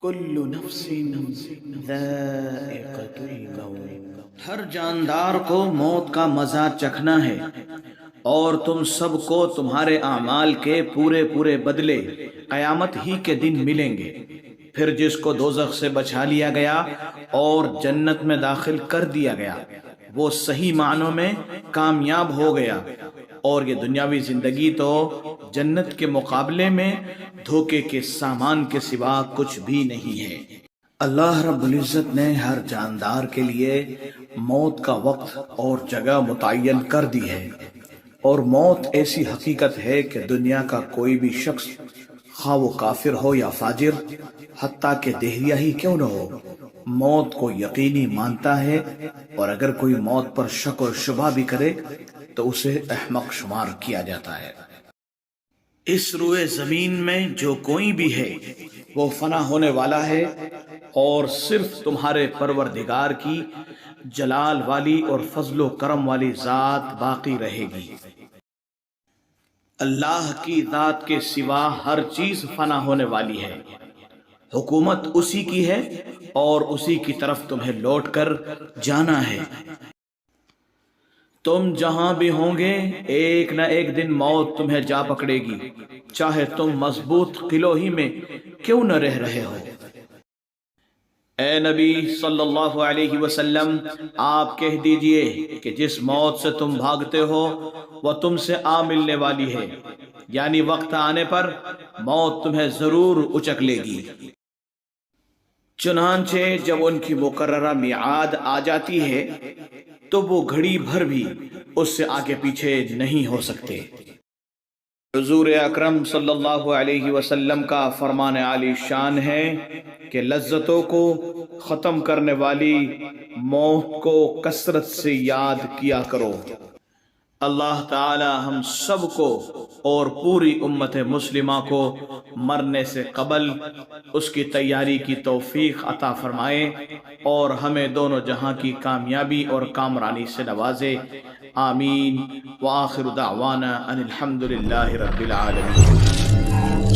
کل نفس ذائقۃ الموت، ہر جاندار کو موت کا مزہ چکھنا ہے، اور تم سب کو تمہارے اعمال کے پورے پورے بدلے قیامت ہی کے دن ملیں گے۔ پھر جس کو دوزخ سے بچا لیا گیا اور جنت میں داخل کر دیا گیا، وہ صحیح معنوں میں کامیاب ہو گیا، اور یہ دنیاوی زندگی تو جنت کے مقابلے میں دھوکے کے سامان کے سوا کچھ بھی نہیں ہے۔ اللہ رب العزت نے ہر جاندار کے لیے موت کا وقت اور جگہ متعین کر دی ہے، اور موت ایسی حقیقت ہے کہ دنیا کا کوئی بھی شخص، خواہ وہ کافر ہو یا فاجر، حتیٰ کہ دہریہ ہی کیوں نہ ہو، موت کو یقینی مانتا ہے، اور اگر کوئی موت پر شک اور شبہ بھی کرے تو اسے احمق شمار کیا جاتا ہے۔ اس روئے زمین میں جو کوئی بھی ہے وہ فنا ہونے والا ہے، اور صرف تمہارے پروردگار کی جلال والی اور فضل و کرم والی ذات باقی رہے گی۔ اللہ کی ذات کے سوا ہر چیز فنا ہونے والی ہے، حکومت اسی کی ہے، اور اسی کی طرف تمہیں لوٹ کر جانا ہے۔ تم جہاں بھی ہوں گے ایک نہ ایک دن موت تمہیں جا پکڑے گی، چاہے تم مضبوط قلعوں ہی میں کیوں نہ رہ رہے ہو۔ اے نبی صلی اللہ علیہ وسلم، آپ کہہ دیجئے کہ جس موت سے تم بھاگتے ہو وہ تم سے آ ملنے والی ہے، یعنی وقت آنے پر موت تمہیں ضرور اچک لے گی۔ چنانچہ جب ان کی مقررہ میعاد آ جاتی ہے تو وہ گھڑی بھر بھی اس سے آگے پیچھے نہیں ہو سکتے۔ حضور اکرم صلی اللہ علیہ وسلم کا فرمان عالی شان ہے کہ لذتوں کو ختم کرنے والی موت کو کثرت سے یاد کیا کرو۔ اللہ تعالی ہم سب کو اور پوری امت مسلمہ کو مرنے سے قبل اس کی تیاری کی توفیق عطا فرمائے، اور ہمیں دونوں جہاں کی کامیابی اور کامرانی سے نوازے۔ آمین۔ وآخر دعوانا ان الحمد للہ رب العالمین۔